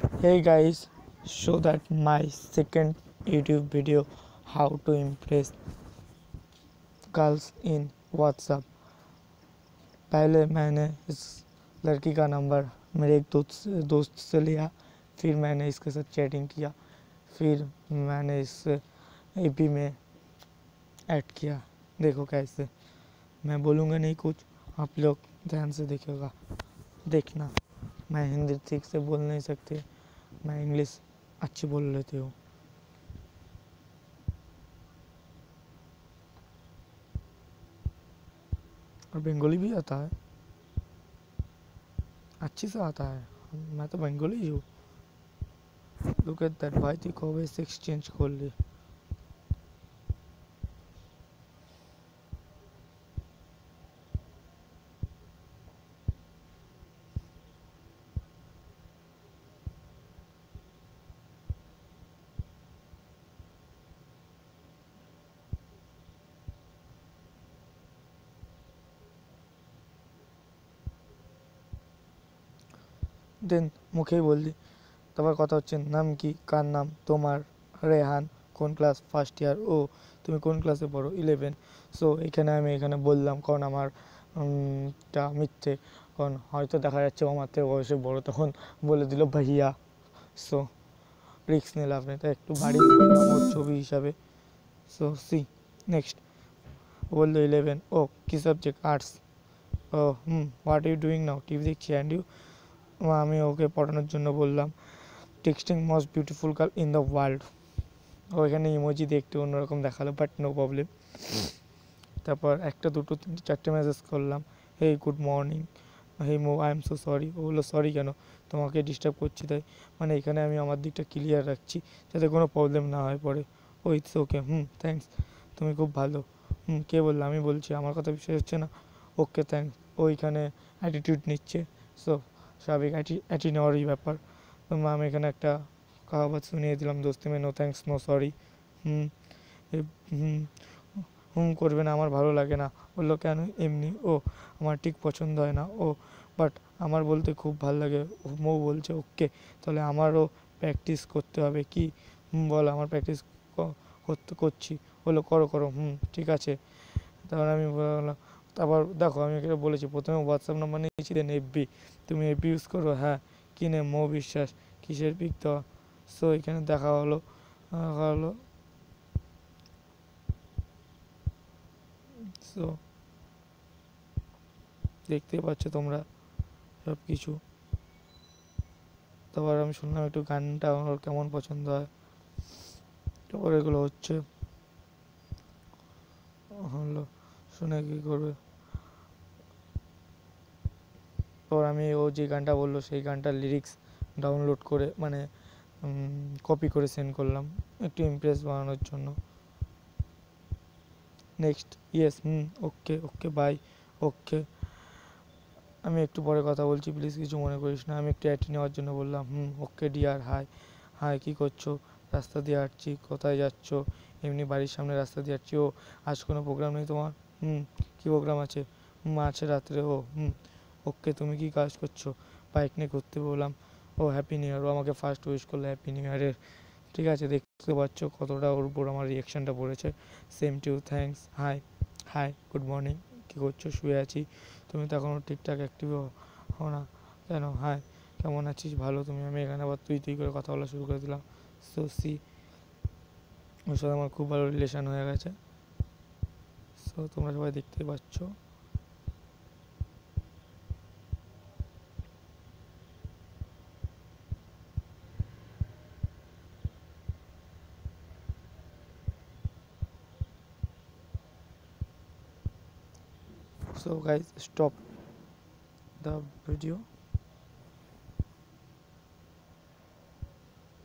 Hey guys, so that my second YouTube video how to impress girls in WhatsApp. पहले मैंने इस लड़की का नंबर मेरे एक दोस्त से लिया, फिर मैंने इसके साथ चैटिंग किया, फिर मैंने इस एपी में ऐड किया। देखो कैसे, मैं बोलूँगा नहीं कुछ, आप लोग ध्यान से देखिएगा, देखना। मैं हिंदी ठीक से बोल नहीं सकती, मैं इंग्लिश अच्छी बोल लेती हूँ। और बंगाली भी आता है, अच्छी से आता है, मैं तो बंगाली हूँ। लुक एट दैट, भाई थी कब ऐसे एक्सचेंज खोल ली। দেন মুখেই বললি, তারপর কথা হচ্ছে নাম কি, কার নাম, তোমার, রেহান, কোন ক্লাস, ফার্স্ট ইয়ার, ও তুমি কোন ক্লাসে পড়ো, 11। সো এখানে বললাম, কারণ আমার টা মিথ্যে, কারণ হয়তো দেখা যাচ্ছে ও আমার থেকে বয়সে বড়, তখন বলে দিল ভাইয়া। সো রিক্স নিয়ে লাভ নেই, তাই একটু বাড়ি বললাম ওর ছবি হিসাবে। সো সি নেক্সট, বললো 11, ও কি সাবজেক্ট, আর্টস। ও what you doing now, TV দেখছি। অ্যান্ড ইউ, আমি ওকে পড়ানোর জন্য বললাম texting most beautiful girl in the world. ও এখানে ইমোজি দেখতে অন্যরকম দেখালো, বাট নো প্রবলেম। তারপর একটা দুটো তিনটে চারটে মেসেজ করলাম, হেই গুড মর্নিং, হেই মো আই এম সো সরি। ও বললো সরি কেন, তোমাকে ডিস্টার্ব করছি তাই, মানে এখানে আমি আমার দিকটা ক্লিয়ার রাখছি যাতে কোনো প্রবলেম না হয় পরে। ও ইটস ওকে, থ্যাংকস, তুমি খুব ভালো। কে বললো, আমি বলছি, আমার কথা বিশ্বাস হচ্ছে না। ওকে থ্যাংকস, ওইখানে অ্যাটিটিউড নিচ্ছে। সো স্বাভাবিক অ্যাটি নেওয়ারই ব্যাপার। তো আমি এখানে একটা কাহাবাত শুনিয়ে দিলাম, দোস্তি মে নো থ্যাংকস নো সরি। হুম হুম করবে না, আমার ভালো লাগে না। বললো কেন, এমনি। ও আমার ঠিক পছন্দ হয় না। ও বাট আমার বলতে খুব ভালো লাগে। মৌ বলছে ওকে, তাহলে আমারও প্র্যাকটিস করতে হবে কি। বলো, আমার প্র্যাকটিস করছি। বললো করো করো, ঠিক আছে। তারপর আমি বললাম, তারপর দেখো আমি এখানে বলেছি, প্রথমে হোয়াটসঅ্যাপ নাম্বার নিয়েছি, দেন এফবি, তুমি এফবি ইউজ করো, হ্যাঁ কি নে, মৌ বিশ্বাস, কিসের পিক দেওয়া। সো এখানে দেখা হলো। সো দেখতে পাচ্ছ তোমরা সব কিছু। তারপর আমি শুনলাম একটু গানটা আমার কেমন পছন্দ হয়, তারপর এগুলো হচ্ছে হলো, শুনে কী করবে। তারপর আমি ও যে গানটা বললো সেই গানটার লিরিক্স ডাউনলোড করে, মানে কপি করে সেন্ড করলাম একটু ইমপ্রেস বানানোর জন্য। নেক্সট, ইয়েস, ওকে ওকে বাই, ওকে আমি একটু পরে কথা বলছি, প্লিজ কিছু মনে করিস না। আমি একটু অ্যাটি নেওয়ার জন্য বললাম, ওকে ডিয়ার, হাই। হাই, কী করছো, রাস্তা দিয়ে হাঁটছি। কোথায় যাচ্ছ, এমনি বাড়ির সামনে রাস্তা দিয়ে হাঁটছি। ও আজ কোনো প্রোগ্রাম নেই তোমার, কী প্রোগ্রাম আছে, আছে রাত্রে। ও ওকে, তুমি কি কাজ করছো, বাইক নিয়ে ঘুরতে। বললাম ও হ্যাপি নিউ ইয়ার। ও আমাকে ফার্স্ট উইশ করলো হ্যাপি নিউ ইয়ারের। ঠিক আছে, দেখতে পাচ্ছ কতটা ওর উপর আমার রিয়াকশানটা পড়েছে। Same to, thanks, hi. Hi, good morning, কী করছো, শুয়ে আছি। তুমি তো এখনও ঠিকঠাক অ্যাক্টিভ হও না কেন। হাই, কেমন আছিস, ভালো তুমি। আমি এখানে আবার তুই তুই করে কথা বলা শুরু করে দিলাম। সো সি, ওর সাথে আমার খুব ভালো রিলেশান হয়ে গেছে। সো তোমরা সবাই দেখতেই পাচ্ছ। So guys, stop the video.